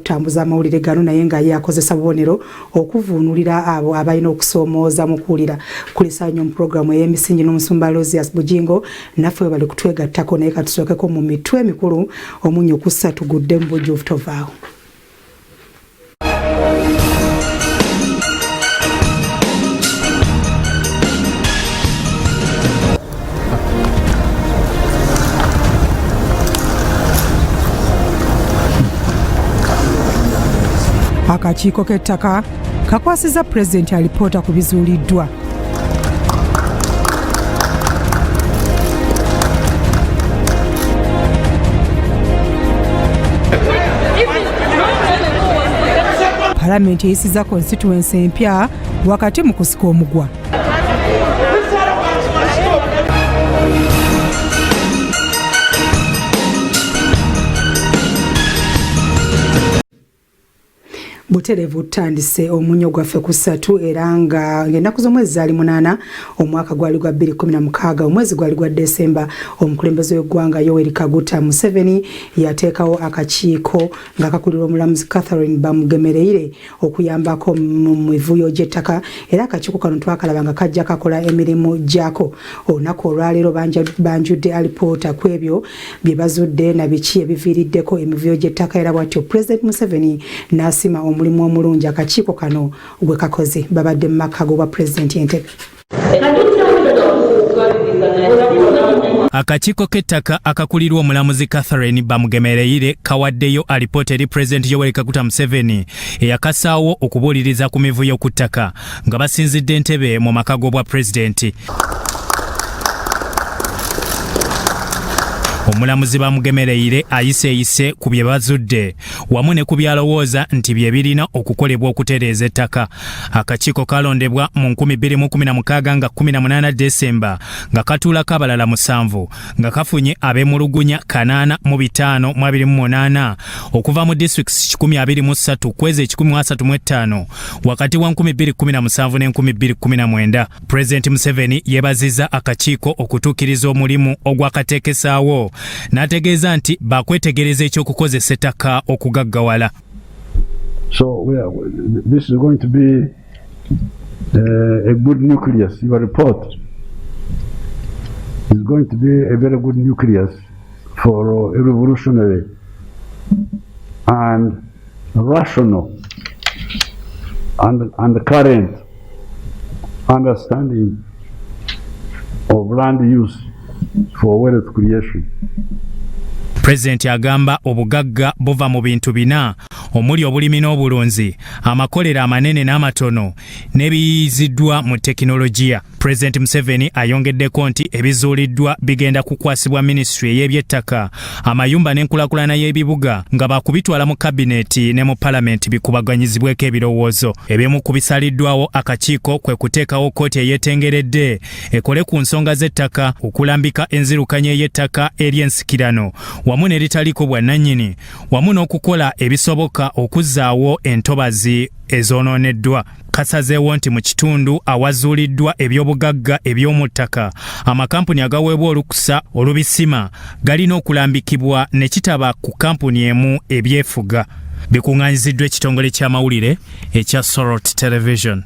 okutambuza amawulire gano naye nga ye akozesa bubonero okuvuunulira abo abalina okusoomooza mu kuwulira. Kulisa nnyo mu pulogulaamu ey'emisingi n'omusumba Rosias Bujingo naffe bali kutwegattako naye katusookeko mu mitwe emikulu Omunnyo Ku Ssatu gudde mu bujjuvu tovaawo. Akakiiko k'ettaka kakwasiza Pulezidenti alipoota ku bizuuliddwa. Palamenti eyisizza constituency empya wakati mu kusika omugwa. Buterevu tandise Omunnyo gwaffe ku Ssatu era nga ennaku z'omwezi zaali 8 omwaka gwali gwa 2016 omwezi gwali gwa Desemba omukulembeze w'eggwanga Yoweri Kaguta Museveni yateekawo akakiiko nga kakulirwa omulamuzi Catherine Bamugemereire okuyambako mu mivuyo gy'ettaka era akakiiko kano twakalaba nga kajja kakola emirimu gyako. Olunaku olwaleero banjudde alipoota ku ebyo bye bazudde na biki ebiviiriddeko emivuyo gy'ettaka era bw'atyo President Museveni n'asima omulimu omulungi akakiiko kano gwe kakoze. Babadde mu maka g'obwa Pulezidenti Entebbe. Akakiiko k'ettaka akakulirwa omulamuzi Catherine Bamugemereire kawaddeyo alipoota eri Pulezidenti Yoweri Kaguta Museveni eyakasaawo okubuuliriza ku mivuyo ku ttaka nga basinzidde Entebbe mu maka g'obwa Pulezidenti. Omulamuzi Bamugemereire ayise ku bye bazudde wamu ne ku byalowooza nti bye birina okukolebwa okutereeza ettaka. Akakiiko kalondebwa mu 2016 nga 18 Desemba nga katuulako abalala 7 nga kafunye ab'emulugunya 8,528 okuva mu districts 123 kwezi 135 wakati wa 2017 ne 2019. Pulezidenti Museveni yeebazizza akakiiko okutuukiriza omulimu ogwakateekesaawo n'ategeeza nti bakwetegereza ekyokukozesa ettaka okugaggawala. So this is going to be a good nucleus. Your report is going to be a very good nucleus for a revolutionary and rational and current understanding of land use for wealth creation. Pulezidenti agamba obugagga buva mu bintu bina omuli obulimi n'obulunzi, amakolero amanene n'amatono n'ebiyiziddwa mu tekinologiya. Pulezidenti Museveni ayongeddeko nti ebizuuliddwa bigenda kukwasibwa Ministry ey'ebyettaka, amayumba n'enkulaakulana y'ebibuga nga bakubitwala mu kabineeti ne mu palamenti bikubaganyizibweko ebirowoozo. Ebimu ku bisaliddwawo akakiiko kwe kuteekawo kkooti eyeetengeredde ekole ku nsonga z'ettaka, okulambika enzirukanya ey'ettaka ery'ensikirano wamu n'eritaliko bwannannyini, wamu n'okukola ebisoboka okuzzaawo entobazi ezonooneddwa. Kasazeewo nti mu kitundu awazuuliddwa ebyobugagga eby'omu ttaka, amakampuni agaweebwa olukusa olubisima galina okulambikibwa ne kitaba ku kampuni emu ebyefuga. Bikuŋŋaanyiziddwa ekitongole ky'amawulire ekya Sorot Television.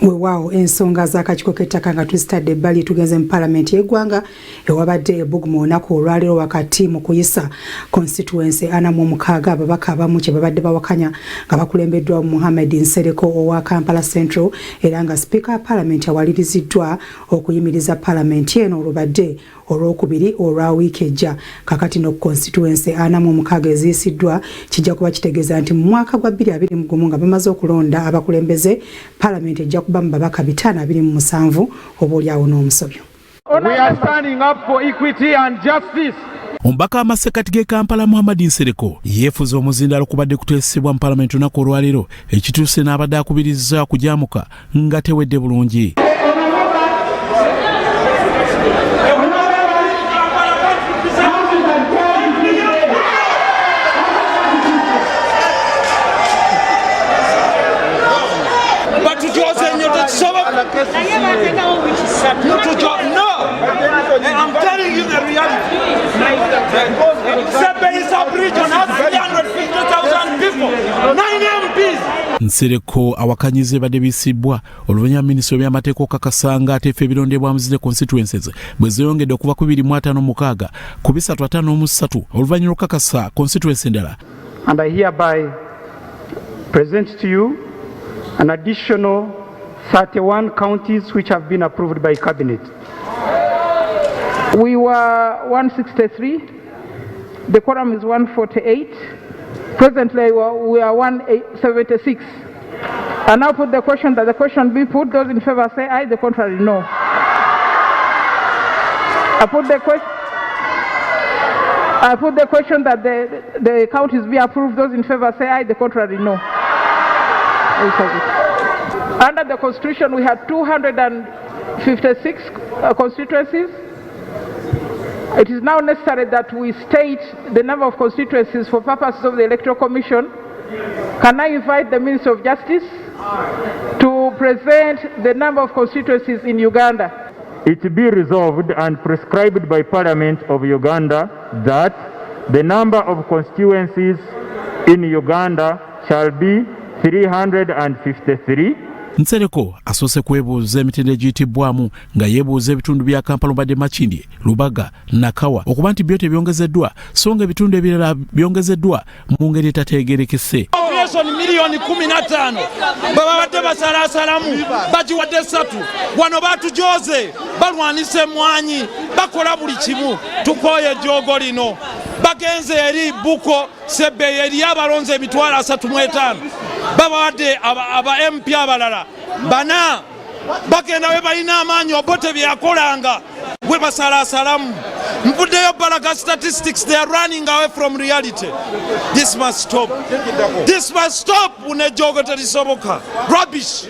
Weewaawo ensonga z'akakiiko k'ettaka nga tuzitadde ebbali tugenze mu palamenti y'eggwanga ewabadde ebbugumu olunaku olwaleero wakati mu kuyisa constituency 46 ababaka abamu kye babadde bawakanya nga bakulembeddwa Muhammad Nsereko owa Kampala Central era nga sipiika palamenti awaliriziddwa okuyimiriza palamenti eno olubadde olwokubiri olwa wiiki ejja. Kakati no constituency 46 eziyisiddwa kijja kuba kitegeeza nti mu mwaka gwa 2021 nga bamaze okulonda abakulembeze palamenti ejja kuba mu babaka 527 oboolyawo n'omusobyo. We are standing up for equity and justice. Omubaka w'amasekati g'e Kampala Muhammad Nsereko yeefuza omuzindalo kubadde kuteesebwa mu palamenti olunaku olwaleero ekituuse n'abadde akubirizza kujaamuka nga tewedde bulungi. But to I'm telling you the reality. Sebe is a region has 350,000 people, 9 MPs. Nsereko awakanyize badde bisibwa oluvannyuma minisitule by'amateeka okakasanga ateefa ebirondebwamu zine constituencies bwe zeeyongedde okuva ku 256 ku 353 oluvannyuma okukakasa constituency endala. And I hereby present to you an additional 31 counties which have been approved by Cabinet. We were 163. The quorum is 148. Presently, we are 176. I now put the question that the question be put. Those in favor say aye, the contrary no. I put the question that the counties be approved. Those in favor say aye, the contrary no. Under the Constitution, we had 256 constituencies. It is now necessary that we state the number of constituencies for purposes of the Electoral Commission. Can I invite the Minister of Justice to present the number of constituencies in Uganda? It be resolved and prescribed by Parliament of Uganda that the number of constituencies in Uganda shall be 353. Nsereko asoose kwebuuza emitendera egiyitibwamu nga yeebuuza ebitundu bya Kampala mbadde Makindye, Lubaga, Nakawa okuba nti byo tebyongezeddwa so nga ebitundu ebirala byongezeddwa mu ngeri etateegerekese. Milioni 15 babadde basalaasalamu bagiwadde 3 wano batujoze balwanise emwanyi bakola buli kimu tukooye ejjoogo lino bagenze eri Buko Sebe eri abalonze emitwalo 35 babawadde aba MP abalala bana bagenda we balina amaanyi obote byakolanga we basalaasalamu mvuddeyo balaga statistics. They are running away from reality. This must stop. This must stop. Unejjogo terisoboka. Rubbish.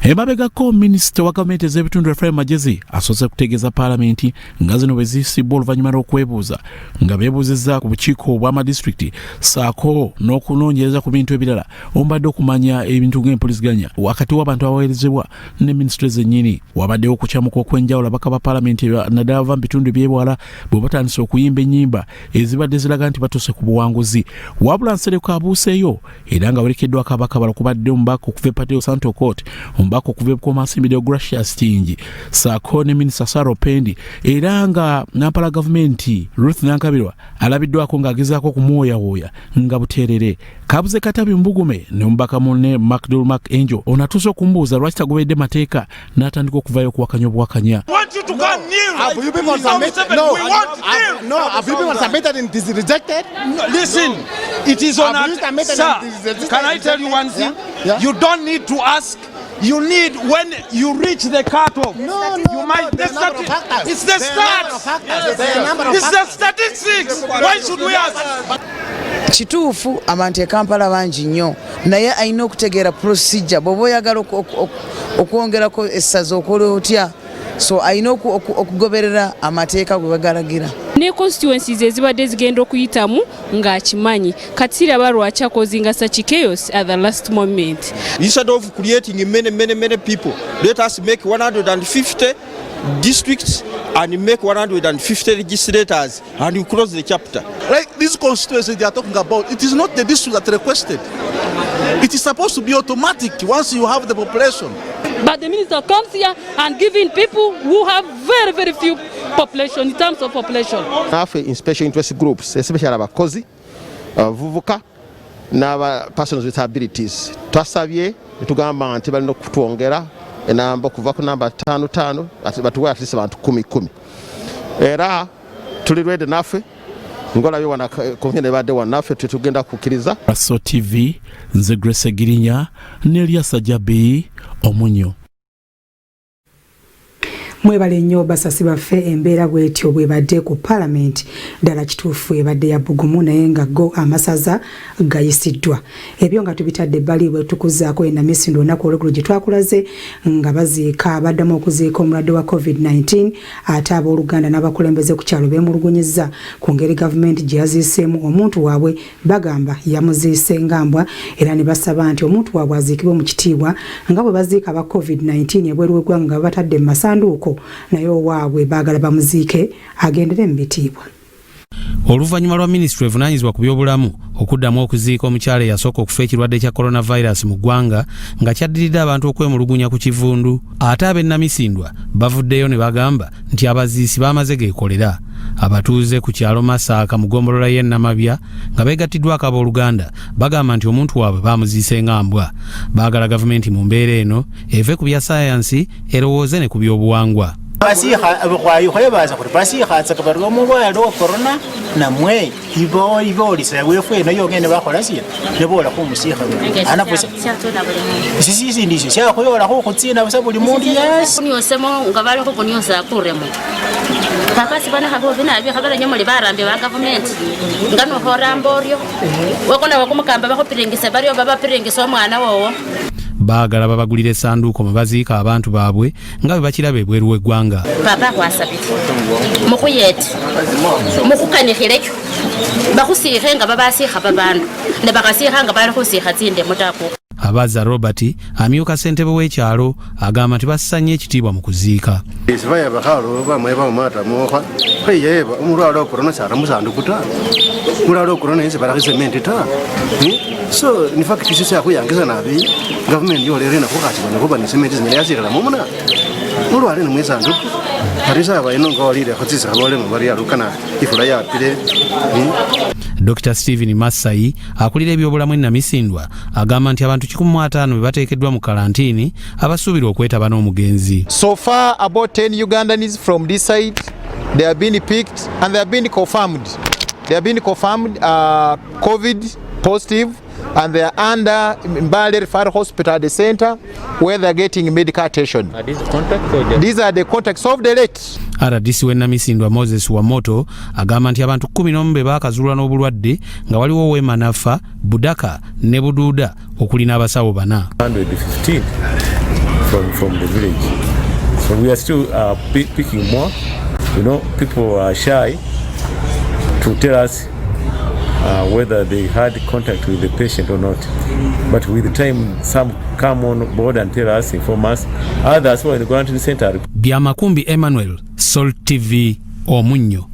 Emabegako minisita wa gavumenti ez'ebitundu Ephraim Magezi asoose kutegeeza Paalamenti nga zino bwe zisibwa oluvannyuma lw'okwebuuza nga beebuuzizza ku bukiiko bw'amadistrikiti saako n'okunoonyereza ku bintu ebirala ombadde okumanya ebintu ng'empuliziganya wakati w'abantu abaweerezebwa ne minisitule zennyini. Wabaddewo okukyamuka okw'enjawulo abaka ba Paalamenti naddala bava mu bitundu by'ebwala bwe batandise okuyimba ennyimba ezibadde ziraga nti batuuse ku buwanguzi. Wabula Nsereko abuuseeyo era nga werekeddwa kabaka balokubadde omubaka okuva e Patio Santo Court, omubaka okuva e Bukomansi Gracious Kingi, saako ne minisita Saro Pendi era nga Nampala gavumenti Ruth Nankabirwa alabiddwako ng'agezaako kumwoyawooya nga buteerere. Kabuze Katabi Mbugume ne omubaka munne Macdul Mac Angel onatuuse okumbuuza lwaki tagobedde mateeka n'atandika okuvayo okuwakanya obuwakanya. Have you been submitted? No, have you been submitted and it is rejected? No, listen, it is on a... Sir, can I tell you one thing? Yeah. You don't need to ask. You need, when you reach the cutoff, you might... It's the stats. It's the statistics. Why should we ask? Kituufu abantu e Kampala bangi nnyo naye alina okutegeera procedure bw'oba oyagala okwongerako essaza okola otya. So alina okugoberera amateeka gwe bagalagira. Ne constituencies ezibadde zigenda okuyitamu ng'akimanyi kati siraba lwaki akozinga such chaos at the last moment. Instead of creating many people, let us make 150 districts and make 150 legislators and you close the chapter. Like this constituency they are talking about, it is not the district that requested. It is supposed to be automatic once you have the population. But the minister comes here and giving people who have very few population in terms of population. Nafe in special interest groups, especially abakozi, vuvuka n'aba persons with abilities. Twasabye tugamba nti balina okutwongera enamba okuva ku namba 5 batuwe at least abantu 10. Era tuli ready nafe ngola yo wana konfine badde wanafe tutugenda kukiriza. Raso TV nze Grace Girinya Nelia Sajabi Omunnyo. Mwebale nnyo basasi baffe embeera bwetyo bwebadde ku Parliament ddala kituufu ebadde ya bugumu naye nga go amasaza gayisiddwa. Ebyo nga tubitadde ebbali bwe tukuzaako ennamisindwa olunaku olweggulo gye twakulaze nga baziika baddamu okuziika omulwadde wa COVID-19 ate abooluganda n'abakulembeze ku kyalo beemulugunyizza ku ngeri gavumenti gye yaziiseemu omuntu waabwe bagamba yamuziise ngambwa era ne basaba nti omuntu waabwe aziikibwe mu kitiibwa nga bwe baziika aba COVID-19 ebweru w'eggwanga nga batadde mu masanduuko naye owaabwe baagala bamuziike agendere mu bitiibwa. Oluvannyuma lwa minisitule evunaanyizibwa ku byobulamu okuddamu okuziika omukyala eyasooka okufa ekirwadde kya coronavirus mu ggwanga nga kyaddiridde abantu okwemulugunya ku kivundu, ate ab'ennamisindwa bavuddeyo ne bagamba nti abaziisi baamaze geekolera. Abatuuze ku kyalo Masaka mu ggombolola y'e Namabya nga beegattiddwako abooluganda bagamba nti omuntu waabwe baamuziise ngambwa. Baagala gavumenti mu mbeera eno eve ku bya sayansi erowooze ne ku by'obuwangwa. Basiha abakwayo kwebaza kuti basiha tsakabarwa mulwalo wa corona namwe ibolisa wefu nayo ngene bakholasiya nebola kumusiha anaposa sisi ndisho syakoyola ko kutsina busa buli mundu yes kunyosemo ngabale ko kunyosa kuremo kakasi bana habo bina abi habara nyamuli barambe ba government ngano horamboryo wakona wakumukamba bakopirengisa bariyo baba pirengisa omwana wowo. Baagala babagulira essanduuko mwe baziika abantu baabwe nga bwe bakiraba ebweru w'eggwanga. Papa kwasabiti mukuyeti mukukanihirekyo bakusiihe nga babasiiha babandu ne bakasiiha nga bali kusiiha tsinde mutako. Abaza Robert amyuka ssentebe w'ekyalo agamba nti bassanye ekitiibwa mu kuziika. Isibaya bakalo bamwe bamata muha kweyeba omulwalo wa corona sara musandukuta mulwalo wa corona yese barakisementi ta so in fact sisi yakuyangisa nabi government yolere na kukachibana kuba ni sementi zinyasira mumuna mulwalo ni mwesanduku harisa abayinonga walire khutsisa abole mu bari yarukana ifula yapire. Dr. Stephen Masai akulira ebyobulamu ennamisindwa agamba nti abantu 15 be bateekeddwa mu kalantiini abasuubira okwetaba n'omugenzi. So far about 10 Ugandans from this side they have been picked and they have been confirmed. They have been confirmed COVID positive and they are under Mbale Referral Hospital at the center where they are getting medical attention. These are the contacts of the late. RDC w'ennamisindwa Moses Wamoto agamba nti abantu 11 be baakazuulwa n'obulwadde nga waliwo Wema Nafa, Budaka ne Buduuda okuli n'abasawo 4. 115 from the village. So we are still picking more. You know, people are shy to tell us whether they had contact with the patient or not. But with the time, some come on board and tell us, inform us. Others who are in the quarantine center. Byamakumbi Emmanuel, Salt TV, Omunnyo.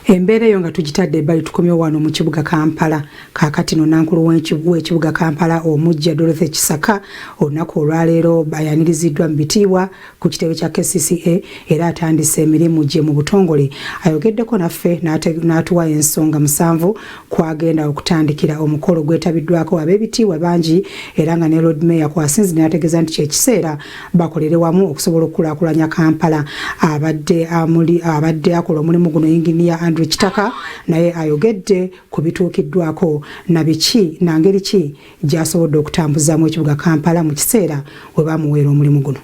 Embeera eyo nga tugitadde ebbali tukomyewo wano mu kibuga Kampala kaakati no nankulu w'ekibuga Kampala omujja Dorothy Kisaka olunaku olwaleero bayaniriziddwa mu bitiibwa ku kitebe kya KCCA era atandise emirimu gye mu butongole. Ayogeddeko naffe n'atuwa ensonga 7 kwagenda okutandikira omukolo gwetabiddwako ab'ebitiibwa bangi era nga ne Lord Mayor kwasinzi n'ategeeza nti kyekiseera bakolere wamu okusobola okukulaakulanya Kampala. Abadde akola omulimu guno Engineer Andrew Kitaka naye ayogedde ku bituukiddwako na biki na ngeri ki gy'asobodde okutambuzaamu ekibuga Kampala mu kiseera we bamuweera omulimu guno.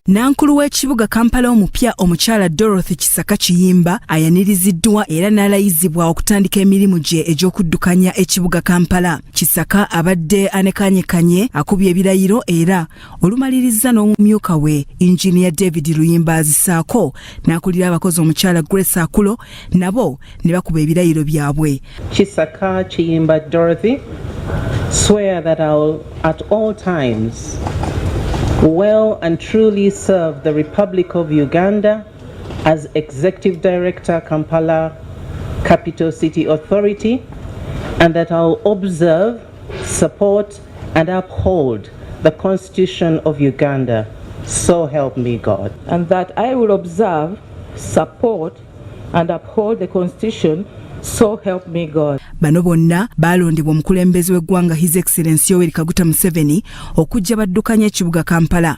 Nankulu w'ekibuga Kampala omupya omukyala Dorothy Kisaka Kiyimba ayaniriziddwa era n'alayizibwa okutandika emirimu gye egy'okuddukanya ekibuga Kampala. Kisaka abadde anekanyekanye akubye ebirayiro era olumaliriza n'omumyuka we Engineer David Luyimba azisaako n'akulira abakozi omukyala Grace Akulo nabo ne bakuba ebirayiro byabwe. Kisaka Kiyimba Dorothy swear that I will at all times well and truly serve the Republic of Uganda as Executive Director, Kampala Capital City Authority, and that I will observe, support, and uphold the Constitution of Uganda. So help me God. And that I will observe, support, and uphold the Constitution. So help me God. Bano bonna balondebwa omukulembeze w'eggwanga His Excellency Yoweri Kaguta Museveni okujja baddukanya ekibuga Kampala.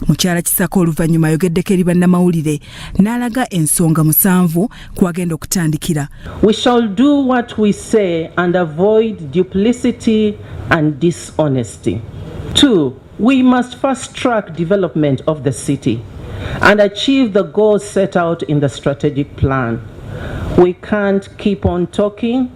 Mukyala Kisaka oluvannyuma ayogeddeko eri bannamawulire n'alaga ensonga 7 kwagenda okutandikira. We shall do what we say and avoid duplicity and dishonesty. 2. We must fast track development of the city. and achieve the goals set out in the strategic plan. We can't keep on talking,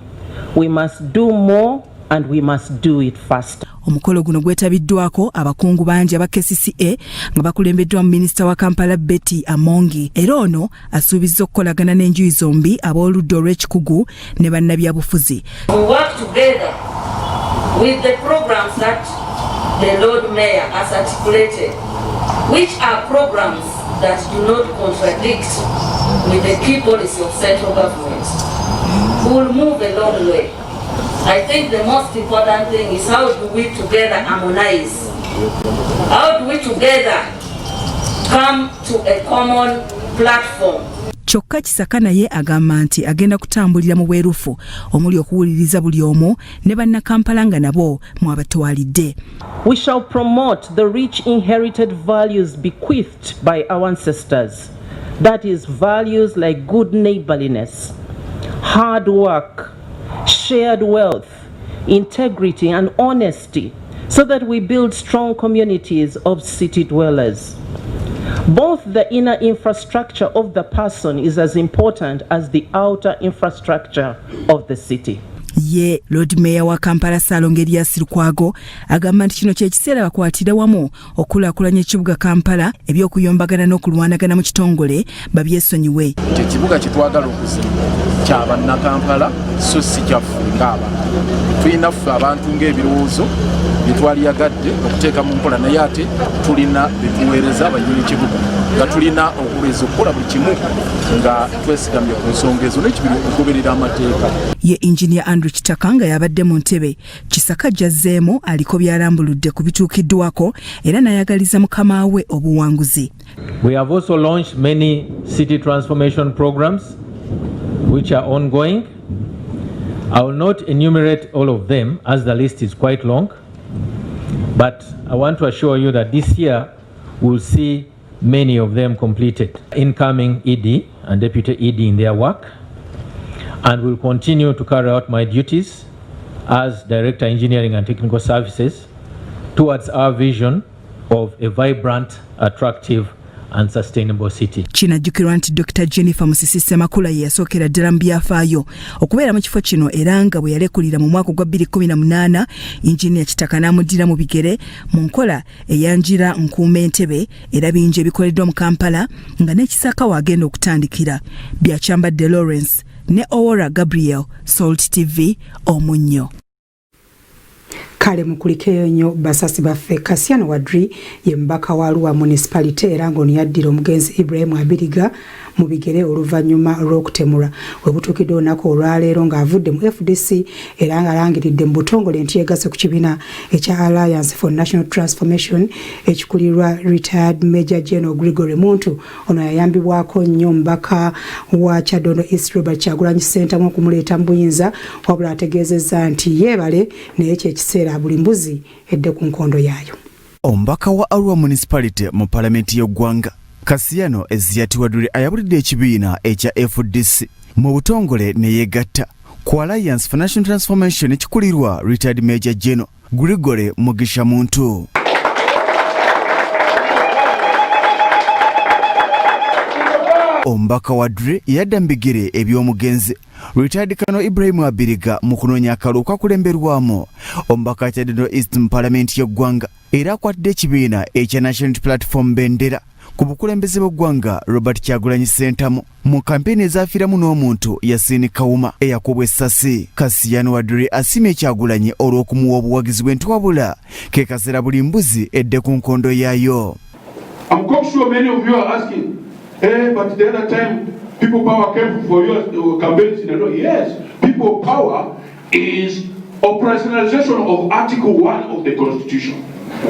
we must do more and we must do it faster. Omukolo guno gwetabiddwako abakungu bangi aba KCCA nga bakulembeddwa mu minisita wa Kampala Betty Amongi. Era ono asuubizza okukolagana n'enjuyi zombi ab'oludda olw'ekikugu ne bannabyabufuzi. We work together with the programs that the Lord Mayor has articulated, which are programs that do not contradict with the key policy of central government. We will move a long way. I think the most important thing is how do we together harmonize? How do we together come to a common platform? Kyokka Kisaka naye agamba nti agenda kutambulira mu bwerufu omuli okuwuliriza buli omu ne bannakampala nga nabo mwabatwalidde. We shall promote the rich inherited values bequeathed by our ancestors. That is, values like good neighborliness, hard work, shared wealth, integrity and honesty, so that we build strong communities of city dwellers. Both the inner infrastructure of the person is as important as the outer infrastructure of the city. Ye Lord Mayor wa Kampala Salongeria Sirukwago agamba nti kino kyekiseera bakwatira wamu okulaakulanya ekibuga Kampala ebyokuyombagana n'okulwanagana mu kitongole babyesonyiwe. Ekibuga kitwagala okuzimba kya bannakampala so si kyaffe ng'abantu. Tulina ffe abantu ng'ebirowoozo bye twaliyagadde okuteeka mu nkola naye ate tulina bituweereza abannyini kibuga nga tulina okuweza okukola buli kimu nga twesigamye ku nsonga ezo n'ekibiri okugoberera amateeka. Ye Engineer Andrew Kitaka nga yabadde mu ntebe Kisaka jazzeemu aliko byalambuludde ku bituukiddwako era n'ayagaliza mukama we obuwanguzi. We have also launched many city transformation programs which are ongoing. I will not enumerate all of them as the list is quite long, but I want to assure you that this year we'll see many of them completed. Incoming ED and Deputy ED in their work, and will continue to carry out my duties as Director Engineering and Technical Services towards our vision of a vibrant, attractive and sustainable city. Kinajjukirwa nti Dr. Jennifer Musisi Ssemakula ye yasookera ddala mu byafaayo okubeera mu kifo kino era nga bwe yalekulira mu mwaka gwa 2018 Engineer Kitaka n'amuddira mu bigere mu nkola eyanjira nkuuma entebe era bingi ebikoleddwa mu Kampala nga n'ekisaka waagenda okutandikira. Byakyambadde Lawrence ne Owora Gabriel, Salt TV, Omunnyo. Kale mukulikeyo nnyo basasi baffe. Kassiaano Wadri ye mbaka wa Arua municipality era ng'ono yaddira omugenzi Ibrahim Abiriga mu bigere oluvannyuma lw'okutemula we butuukidde olunaku olwaleero ng'avudde mu FDC era ng'alangiridde mu butongole nti yeegasse ku kibiina ekya Alliance for National Transformation ekikulirwa retired Major General Gregory Muntu. Ono yayambibwako nnyo mbaka wa Kyadondo East Robert Kyagulanyi Center mu okumuleeta mu buyinza wabula ategeezezza nti yeebale naye kyekiseera buli mbuzi edde ku nkondo yaayo. Ombaka wa Arua municipality mu palamenti y'eggwanga Kassiaano Wadri ayabulidde ekibiina ekya FDC mu butongole ne yeegatta ku Alliance for National Transformation ekikulirwa retired Major General Gregory Mugisha Muntu. Ombaka Wadri yadda mbigire eby'omugenzi retired Colonel Ibrahim Abiriga mu kunoonya akalulu okakulemberwamu ombaka Kyadondo East mu palamenti y'eggwanga era akwatidde ekibiina ekya National Platform bendera ku bukulembeze bw'eggwanga Robert Kyagulanyi Center mu kampeni ezaafiiramu n'omuntu Yasini Kawuma eyakubwa essasi. Kassiaano Wadri asimye Kyagulanyi olw'okumuwa obuwagizi bw'entwabula ke kaseera buli mbuzi edde ku nkondo yaayo. I'm quite sure many of you are asking, but the other time people power came for your campaigns in a Yes, people power is operationalization of Article 1 of the Constitution.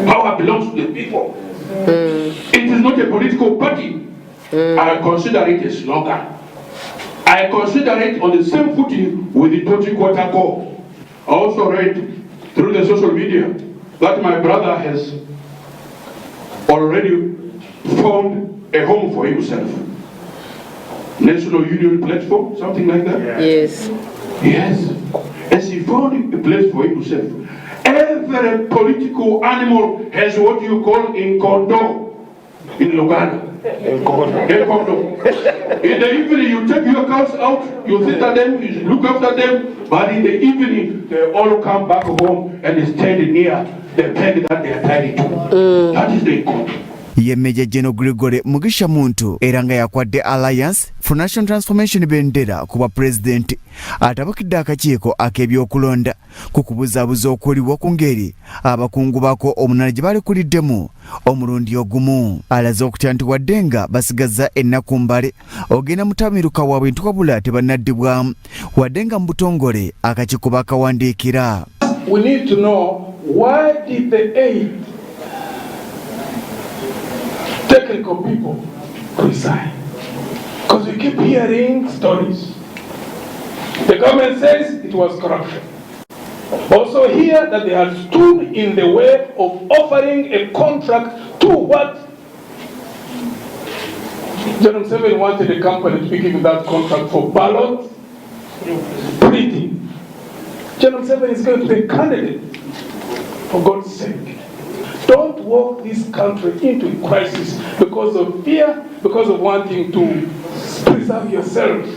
Power belongs to the people. It is not a political party. I consider it a slogan. I consider it on the same footing with the Tochi Quarter Corps. I also read through the social media that my brother has already found a home for himself. National Union Platform, something like that? Yes. Yes. As he found a place for himself. Every political animal has what you call in condom. in Luganda. In the evening, you take your cows out, you sit at them, you look after them, but in the evening, they all come back home and stand near the peg that they are tied to. That is the code. Ye Major General Gregory Mugisha Muntu eranga yakwadde Alliance for National Transformation bendera kuba president atabukidde akakiiko ak'ebyokulonda ku kubuzaabuza okuliwo ku ngeri abakungu bako omunana gye balekuliddemu omulundi ogumu. Alaze okutya nti wadde nga basigaza ennaku mbale ogenda mutamiruka waabwe nti wabula tebannaddibwamu wadde nga mu butongole akakiiko bakawandiikira. We need to know why did the aid technical people resign, because we keep hearing stories. The government says it was corruption. Also hear that they had stood in the way of offering a contract to what General Museveni wanted the company to be given that contract for ballot printing. General Museveni is going to be a candidate, for God's sake. Don't walk this country into a crisis because of fear, because of wanting to preserve yourselves.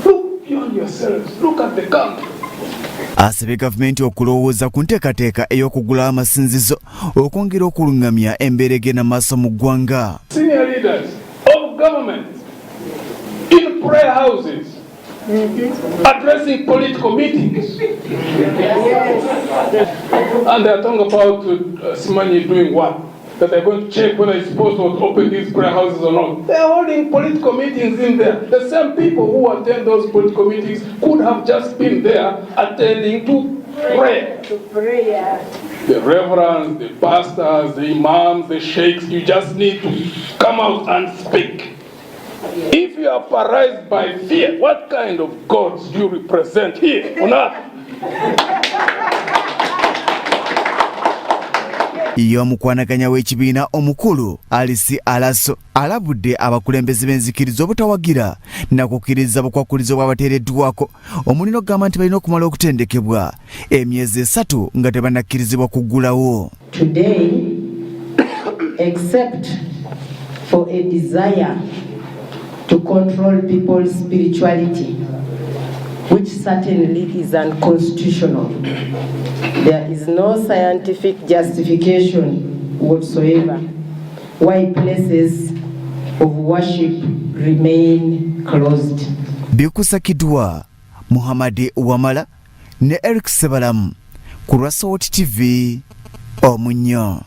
Look beyond yourselves. Look at the country. Asabye gavumenti okulowooza ku nteekateeka ey'okugula amasinzizo okwongera okulungamya embeera egenda maaso mu ggwanga. Senior leaders of government in prayer houses addressing political meetings. And they are talking about Simanyi doing what? That they're going to check whether it's supposed to open these prayer houses or not. They're holding political meetings in there. The same people who attend those political meetings could have just been there attending to prayer. The reverends, the pastors, the imams, the sheikhs, you just need to come out and speak. If you are paralyzed by fear, what kind of gods do you represent here on earth? Y'omukwanaganya w'ekibiina omukulu Alisi Alaso alabudde abakulembeze b'enzikiriza obutawagira na kukkiriza bukwakulizo bw'abateereddwako omuliro gamba nti balina okumala okutendekebwa emyezi 3 nga tebannakkirizibwa kuggulawo. Today, except for a desire to control people's spirituality, which certainly is unconstitutional, there is no scientific justification whatsoever why places of worship remain closed. Bikusakidwa Muhammad Wamala ne Eric Sebalamu ku Rasot TV Omunnyo.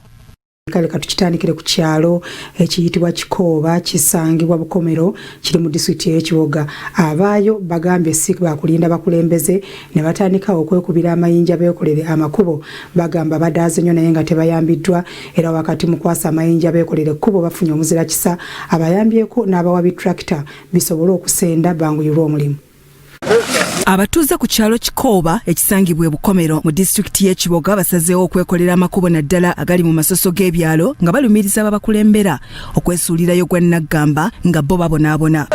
Kale katukitandikire ku kyalo ekiyitibwa Kikooba kisangibwa Bukomero kiri mu district y'Ekiboga. Abaayo bagambye si bakulinda bakulembeze ne batandika okwekubira amayinja beekolere amakubo bagamba badaaze nnyo naye nga tebayambiddwa era wakati mu kwasa amayinja beekolere ekkubo bafunye omuzira kisa abayambyeko n'abawabi tractor bisobole okusenda banguyirwa omulimu. Abatuuze ku kyalo Kikooba ekisangibwa Bukomero mu district y'Ekiboga basazeewo okwekolera amakubo naddala agali mu masoso g'ebyalo nga balumiriza abakulembera okwesuulirayo gwa Naggamba nga bo babonaabona.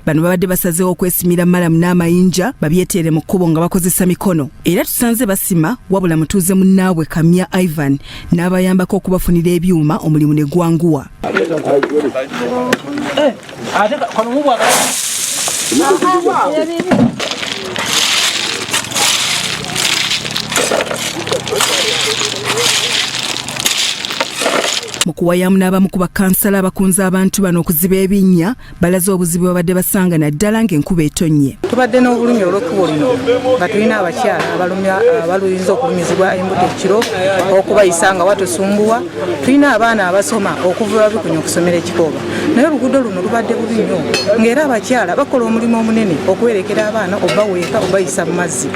Bano babadde basazeewo okwesimira malamu n'amayinja babyeteere mu kkubo nga bakozesa mikono. Era tusanze basima wabula mutuuze munnaabwe Kamya Ivan n'abayambako okubafunira ebyuma omulimu ne gwanguwa. Mukuwayamu n'abamu ku bakansala abakunze abantu bano okuziba ebinnya balaze obuzibu babadde basanga naddala ng'enkuba etonnye. Tubadde n'obulumi olw'ekkubo lino nga tulina abakyala abaluyinza okulumizibwa embuto ekiro okubayisa nga watusumbuwa. Tulina abaana abasoma okuva babikunya okusomera Ekikooba naye oluguudo luno lubadde bubi nnyo ng'era abakyala bakola omulimu omunene okuwerekera abaana obaweeka obayisa mu mazzi.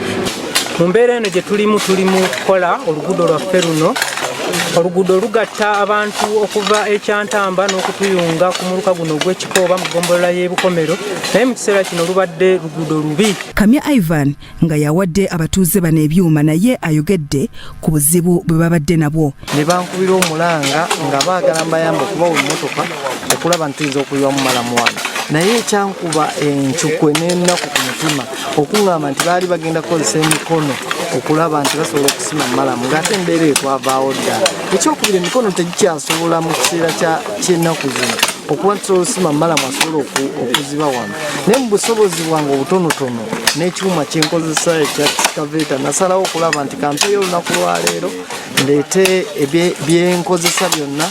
Mu mbeera eno gye tulimu kukola oluguudo lwaffe luno. Oluguudo lugatta abantu okuva ekyantamba n'okutuyunga ku muluka guno gw'Ekikooba mu ggombolola y'e Bukomero naye mu kiseera kino lubadde luguudo lubi. Kamya Ivan nga yawadde abatuuze bano ebyuma naye ayogedde ku buzibu bwe babadde nabwo. Ne bankubira omulanga nga baagala mbayamba okubawa emmotoka okulaba nti tuyinza okuyiwa mu malamu wano. Naye ekyankuba enkyukwe n'ennaku ku mutima okuŋŋamba nti baali bagenda kukozesa emikono okulaba nti basobola okusima malamu ng'ate embeera etwavaawo ddala. Ekyokubiri emikono tegikyasobola mu kiseera ky'ennaku zino okuba ntusobola osima malamu asobola okuziba wano, naye mu busobozi bwange obutonotono n'ekyuma kyenkozesa ekya excavator nasalawo okulaba nti kampeeyo olunaku lwaleero ndeete byenkozesa byonna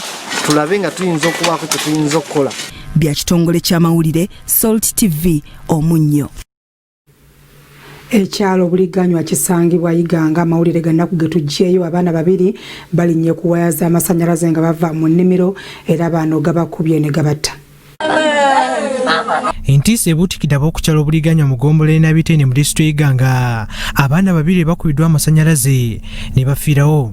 tulabe nga tuyinza okubaako kye tuyinza okukola. Bya kitongole ky'amawulire Salt TV Omunnyo. Ekyalo Buliganywa kisangibwa Iganga amawulire gannaku getujjeeyo abaana babiri balinnye ku waya z'amasannyalaze nga bava mu nnimiro era bano gabakubye ne gabatta. Entiisa ebuutikidde ab'okukyalo Buliganywa mu Ggombolola na Bitene mu disitulikiti Iganga abaana babiri bakubiddwa amasannyalaze ne bafiirawo.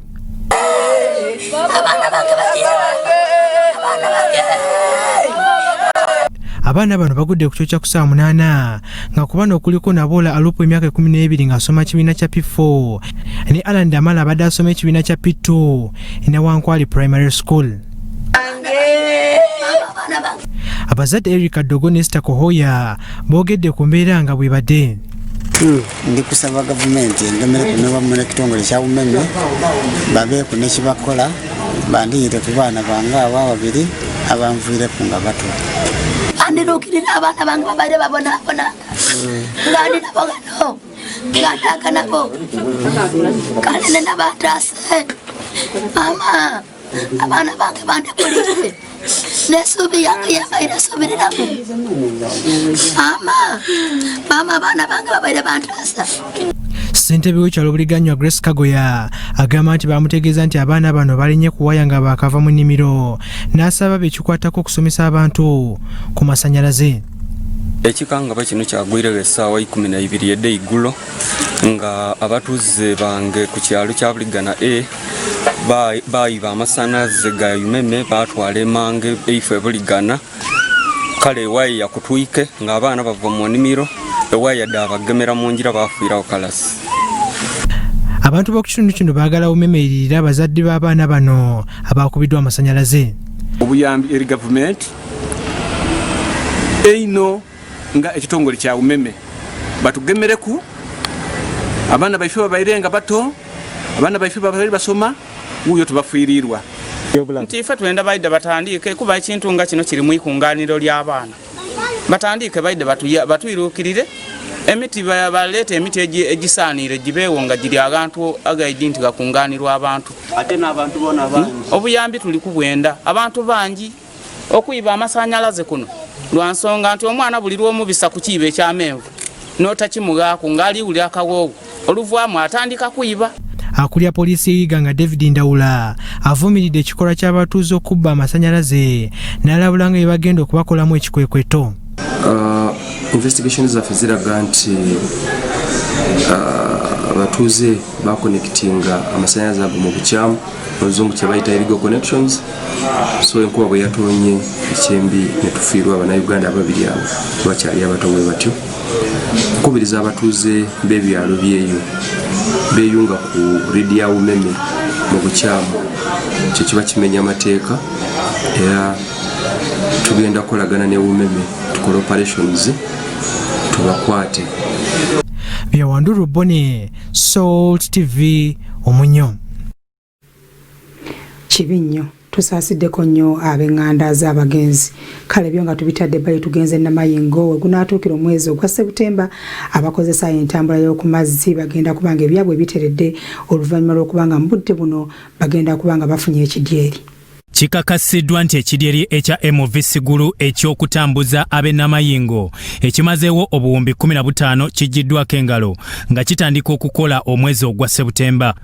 Abaana bano bagudde ku kyokya ku saa 8 nga ku bano okuliko Nabola Alupo emyaka 12 ng'asoma kibiina kya P4 ne Alan Damala abadde asoma ekibiina kya P2 ina Wankwali Primary School. Abazadde Erika Dogo ne Esther Kohoya boogedde ku mbeera nga bwe badde. Ndi kusaba gavumenti engemere kunewa mu ekitongole kya Umeme babeeko ne kibakola bandiyire ku baana bange abo babiri abanviireku nga bato. Andirukirira abaana bange babaire babonabona ngandi nabo gano ngataka nabo kandi nenabatase mama abaana bange bandekulire nesubi yange yabaire asubiriramu mama abaana bange babaire bantasa. Ssentebe w'ekyalo Buliganywa Grace Kagoya agamba nti bamutegeeza nti abaana bano balinye ku waya nga bakava mu nnimiro n'asaba bekikwatako okusomesa abantu ku masannyalaze. Ekikangaba kino kyagwirewo essaawa 12 edde iggulo nga abatuuze bange ku kyalo kya Buligana bayiba amasannyalaze ga Umeme batwala emange eife Buligana kale ewaya yakutwike ng'abaana bava mu nnimiro ewaya dda abagemera mu ngira bafiirawo kalasi. Abantu b'okukitundu kino baagala Umeme abazadde b'abaana bano abakubiddwa amasannyalaze. Obuyambi eri gavumenti eino nga ekitongole kya Umeme batugemereku abaana baife babaire nga bato abaana baife babaire basoma wuyo tubafiirirwa. Nti ife twenda baide batandike kuba ekintu nga kino kiri mu ikunganiro ly'abaana batandike baide batuyirukirire emiti balete emiti egisaanire gibeewo nga giri agantu agaidi nti gakunganirwa abantu ate n'abantu bona bangi obuyambi tuli kubwenda abantu bangi okuyiba amasannyalaze kuno lwansonga nti omwana buli lw'omubisa ku kiiba ekyamenvu n'otakimugaako ng'aliwuli akawoowo oluvaamu atandika kuyiba. Akulya poliisi y'Iganga David Ndawula avumiridde ekikolwa ky'abatuuze okubba amasannyalaze n'alabula nga bagenda okubakolamu ekikwekweto. Investigation zaffe ziraga nti abatuuze bakonekitinga amasannyalaze ago mu bukyamu oluzungu kye bayita illegal connections, so enkuba bwe yatonye ekyembi ne tufiirwa Abannayuganda ababiri abo bakyali abato bwe batyo. Nkubiriza abatuuze b'ebyalo byeyo beeyunga ku redi ya Umeme mu bukyamu kye kiba kimenya amateeka era tugenda kukolagana ne Umeme tukola operations tubakwate. Byawanduru Bone, Salt TV Omunnyo. Kibinnyo tusasiddeko nnyo ab'eŋŋanda z'abagenzi kale byo nga tubitadde bali tugenze Namayingo we gunaatuukira omwezi ogwa Septemba abakozesa entambula y'oku mazzi bagenda kubanga ebyabwe biteredde oluvannyuma lw'okubanga mu budde buno bagenda kubanga bafunye ekidyeri. Kikakasiddwa nti ekidyeri ekya MV Sigulu ekyokutambuza ab'e Namayingo ekimazeewo obuwumbi 15 kijiddwako engalo nga kitandika okukola omwezi ogwa Septemba.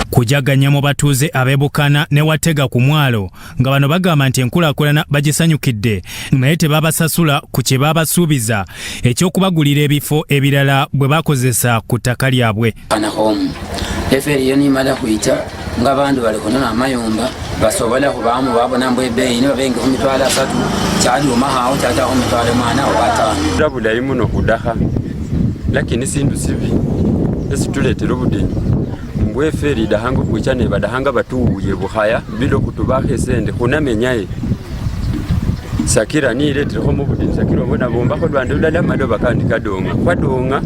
Kujaganya mu batuuze ab'ebukana ne Watega ku mwalo nga bano bagamba nti enkulaakulana bagisanyukidde naye tebabasasula ku kye babasuubiza ekyokubagulira ebifo ebirala bwe bakozesa ku ttaka lyabwe. Eferi nimala kuyita ng'abantu balikonona amayumba basobola kubaamu babona mbwe ebbeeyi ne babenga ku mitwalo 3 kyaliuma awo kyataako ku mitwalo 4 5. Bulayi muno kudaha lakini sindu sibi esituleetera obudenyi mbweferi dahanga okuica ne badahanga batuuye buhaya bilo kutubaha esente kunamenyaye sakira niireetereho mu budini sakira obona bombako lwande lulala mado bakandika donga kwadonga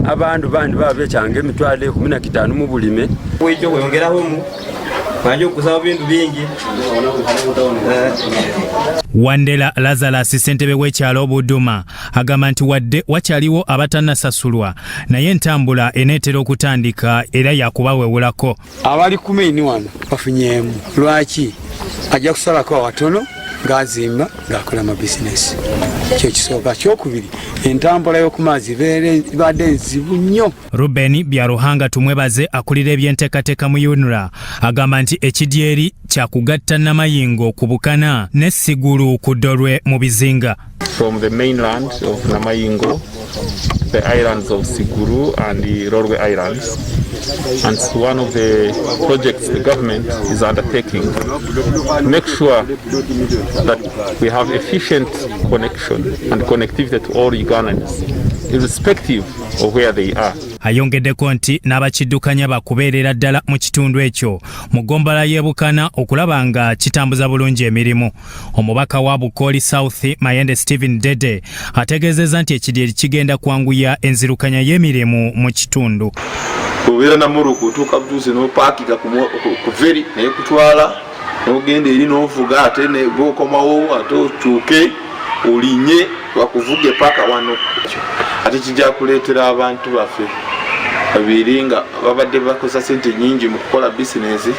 abandu bandi baba bekyanga emitwalo 15 mu bulime ekyo weyongeraho mu banje okusaba bintu bingi. Wandela Lazarus ssentebe w'ekyalo Obuduma agamba nti wadde wakyaliwo abatannasasulwa naye entambula eneetera okutandika era yakubawewulako. Abali ku maini wano bafunyeemu lwaki ajja kusalako watono ng'azimba ng'akola amabizinesi. Kyo kisooka. Kyokubiri entambula y'oku mazzi ibadde nzibu nnyo. Ruben Byaruhanga tumwebaze akulira ebyenteekateeka mu UNRA agamba nti ekidyeri kyakugatta Namayingo ku Bukana ne Sigulu ku Dolwe mu bizinga. From the mainland of Namayingo, the islands of Siguru and the Rorwe Islands. And one of the projects the government is undertaking to make sure that we have efficient connection and connectivity to all Ugandans, irrespective of where they are. Ayongeddeko nti n'abakiddukanya bakubeerera ddala mu kitundu ekyo mu ggombolola y'e Bukana okulaba nga kitambuza bulungi emirimu. Omubaka wa Bukoli South Mayende Stephen Dede ategeezezza nti ekidyeri kigenda kwanguya enzirukanya y'emirimu mu kitundu. Obeera na Moroko otuuka butuuze n'opaakika ku feri naye kutwala n'ogenda eri n'ovuga ate ne bw'okomawo ate otuuke olinye bakuvuge paka wano. Ate kijja kuleetera abantu baffe babiri nga babadde bakosa ssente nnyingi mu kukola bizinesi,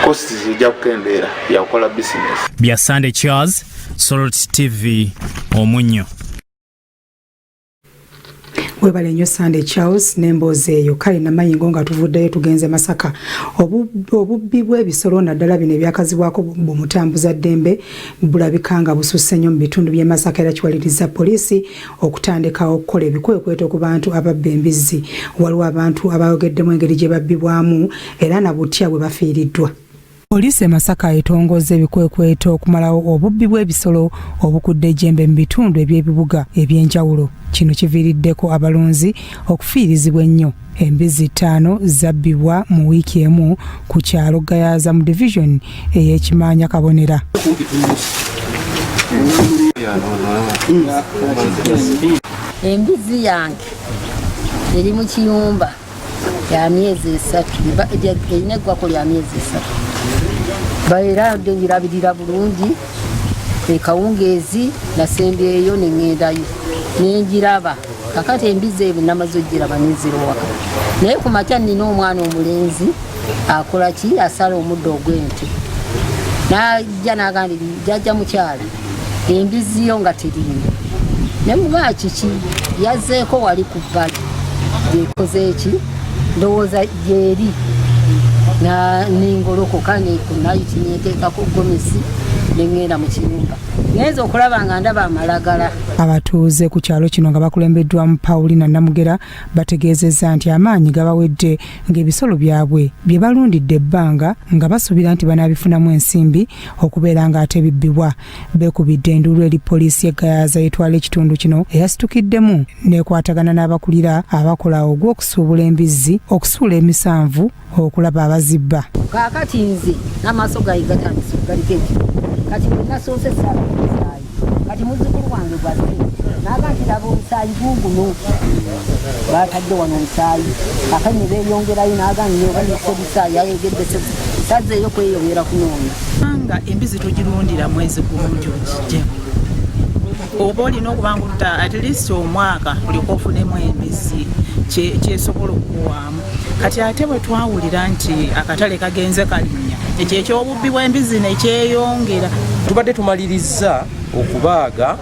kosti zijja kukendeera ya kukola bizinesi. Bya Sunday Charles, Sorot TV, Omunnyo. Webale nnyo Sunday Charles n'emboozi eyo. Kale Namayingo nga tuvuddeyo tugenze Masaka. Obubbi bw'ebisolo naddala bino ebyakazibwako mu mutambuza ddembe bulabika nga bususse nnyo mu bitundu by'e Masaka era kiwaliriza poliisi okutandikawo okukola ebikwekweto ku bantu ababba embizzi. Waliwo abantu abayogeddemu engeri gye babbibwamu era na butya bwe bafiiriddwa. Poliisi e Masaka etongoza ebikwekweto okumalawo obubbi bw'ebisolo obukudde ejjembe mu bitundu eby'ebibuga eby'enjawulo. Kino kiviiriddeko abalunzi okufiirizibwa ennyo. Embizzi 5 zabbibwa mu wiiki emu ku kyalo Gayaza mu division ey'Ekimanya Kabonera. Embizzi yange eri mu kiyumba ya myezi 3 erina eggwako lya myezi 3 baera ngirabirira bulungi ekawungeezi nasembeeyo neŋŋendayo nenjiraba kakati embizzi eyo namaze ogiraba nezirowaka naye ku makya nina omwana omulenzi akola ki asala omuddo ogw'ente najja nagandi jajja mukyala embizzi yo nga teriimu ne mugaa kiki yazzeeko wali ku bbali ekoze eki ndowooza gyeri ningolokoka nekunayiti neteekako gomesi neŋŋenda mu kiyumba ngenza okulaba nga ndaba amalagala. Abatuuze ku kyalo kino nga bakulembeddwamu Paulina Namugera bategeezezza nti amaanyi gabawedde ng'ebisolo byabwe bye balundidde ebbanga nga basuubira nti banaabifunamu ensimbi okubeera ng'ate bibbibwa. Beekubidde enduulu eri poliisi y'Egayaza etwala ekitundu kino eyasitukiddemu n'ekwatagana n'abakulira abakola ogw'okusuubula embizzi okusuula emisanvu okulaba abazibba. Kaakati nze n'amaaso gayi gatandise okugaliko ekitundu kati nasoose sala omusaayi kati muzzukulu wange gwazze naga nti laba omusaayi guguno batadde wano omusaayi akati ne beeyongerayo naga nnebanisa obusaayi ayegedde sazzeeyo kweyongera kunoonya nga embizi togirundira mwezi gulungi okijja oba olina okubanga at least omwaka oliko ofunemu embizi kyesobola okuwaamu kati ate bwe twawulira nti akatale kagenze kalinnya ekyo ekyobubbi bw'embizi nekyeyongera. Tubadde tumaliriza okubaaga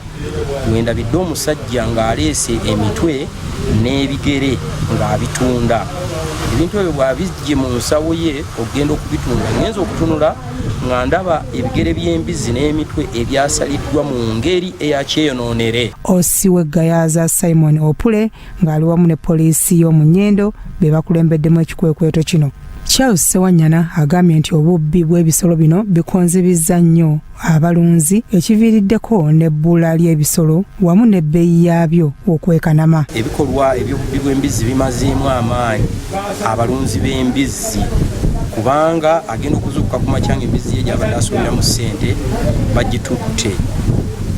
mwendabidde omusajja ng'aleese emitwe n'ebigere ng'abitunda. Ebintu ebyo bw'abijje mu nsawo ye okugenda okubitunda ngenza okutunula nga ndaba ebigere by'embizi n'emitwe ebyasaliddwa mu ngeri eyakyeyonoonere. Osi w'Egayaza Simon Opule ng'ali wamu ne poliisi y'Omunnyo be bakulembeddemu ekikwekweto kino. Charles Sewanyana agambye nti obubbi bw'ebisolo bino bikonzibizza nnyo abalunzi ekiviiriddeko n'ebbula ly'ebisolo wamu n'ebbeeyi yaabyo okwekanama. Ebikolwa eby'obubbi bw'embizzi bimazeemu amaanyi abalunzi b'embizzi kubanga agenda okuzuukuka ku makya ng'embizzi ye gy'abadde asuubiramu ssente bagitutte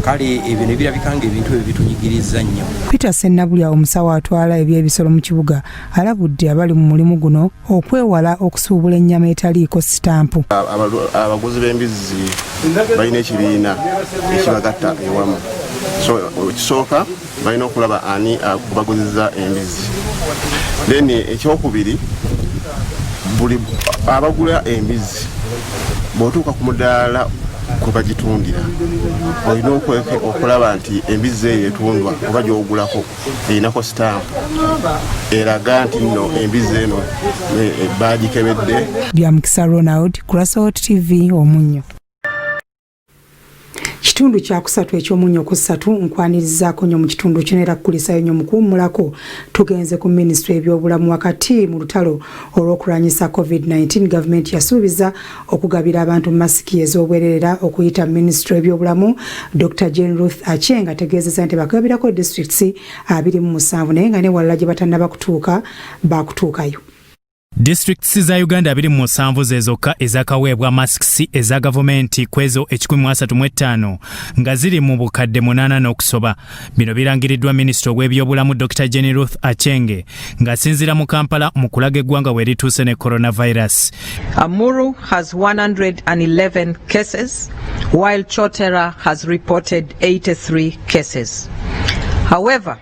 kale ebyo ne birabika ng'ebintu ebyo bitunyigiriza nnyo. Peter Sennabulya omusawo atwala ebyebisolo mu kibuga alabudde abali mu mulimu guno okwewala okusuubula ennyama etaliiko sitampu. Abaguzi b'embizzi balina ekibiina ekibagatta ewamu, so ekisooka balina okulaba ani akubaguzizza embizzi. Then ekyokubiri, buli abagula embizzi bw'otuuka ku mudaala kwe bagitundira olina okulaba nti embizzi eyo etundwa oba gy'ogulako erinako sitampu eraga nti nno embizzi eno baagikebedde. Byamukisa Ronald, Grassroots TV, Omunnyo. Kitundu kya kusatu eky'Omunnyo Ku Ssatu nkwanirizaako nnyo mu kitundu kino era kukulisayo nnyo mukuwummulako. Tugenze ku minisitule y'ebyobulamu wakati mu lutalo olw'okulwanyisa COVID-19. Gavumenti yasuubiza okugabira abantu masiki ez'obwererera okuyita minisitule y'ebyobulamu. Dr. Jane Ruth Aceng ategeezezza nti bakagabirako districts 27 naye nga ne walala gye batannaba kutuuka bakutuukayo. Districts za Uganda 27 zezokka ezakaweebwa masks eza gavumenti kwezo 135 nga ziri mu bukadde 8 n'okusoba. Bino birangiriddwa minisita w'ebyobulamu Dr. Jane Ruth Aceng ng'asinziira mu Kampala mu kulaga eggwanga we lituuse ne coronavirus. Amuru has 111 cases while Chotera has reported 83 cases. However,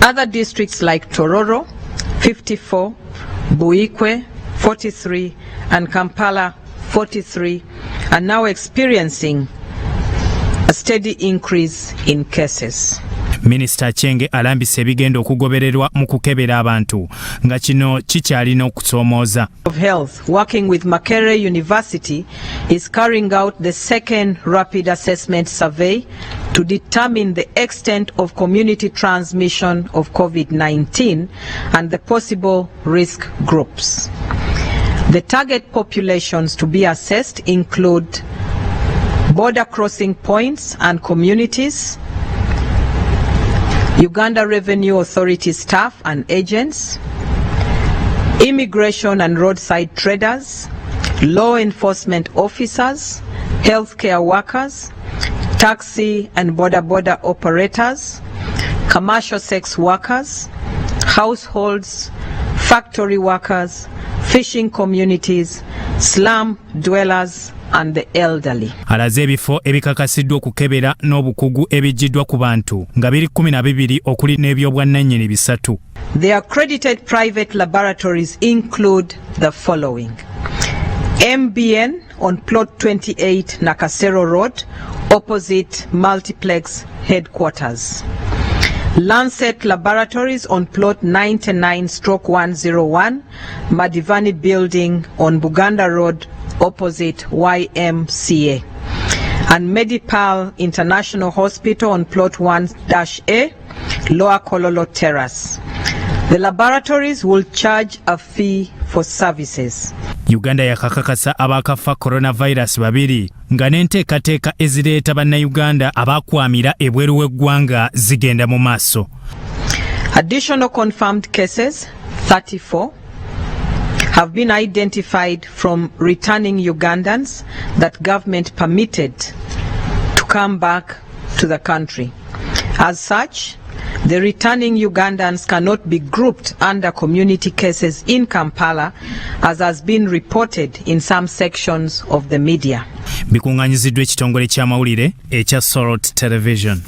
other districts like Tororo 54, Buikwe 43 and Kampala 43 are now experiencing a steady increase in cases. Minister Aceng alambise ebigenda okugobererwa mu kukebera abantu nga kino kikyalina okusoomooza. Of Health, working with Makerere University, is carrying out the second rapid assessment survey to determine the extent of community transmission of COVID-19 and the possible risk groups. The target populations to be assessed include border crossing points and communities, Uganda Revenue Authority staff and agents, immigration and roadside traders, law enforcement officers, healthcare workers, taxi and border operators, commercial sex workers, households, factory workers, fishing communities, slum dwellers and the elderly. Alaze ebifo ebikakasiddwa okukebera n'obukugu ebijjiddwa ku bantu nga biri 12 okuli n'ebyobwannannyini 3. The accredited private laboratories include the following: MBN on plot 28 Nakasero Road opposite Multiplex headquarters. Lancet Laboratories on plot 99/101 Madivani Building on Buganda Road opposite YMCA. And Medipal International Hospital on plot 1-A Lower Kololo Terrace. The laboratories will charge a fee for services. Uganda yakakakasa abakafa coronavirus 2 nga n'enteekateeka ezireeta bannayuganda abakwamira ebweru w'eggwanga zigenda mu maaso. Additional confirmed cases 34 have been identified from returning Ugandans that government permitted to come back to the country. As such, the returning Ugandans cannot be grouped under community cases in Kampala, as has been reported in some sections of the media. Bikunganyiziddwa ekitongole ky'amawulire ekya Sorot Television.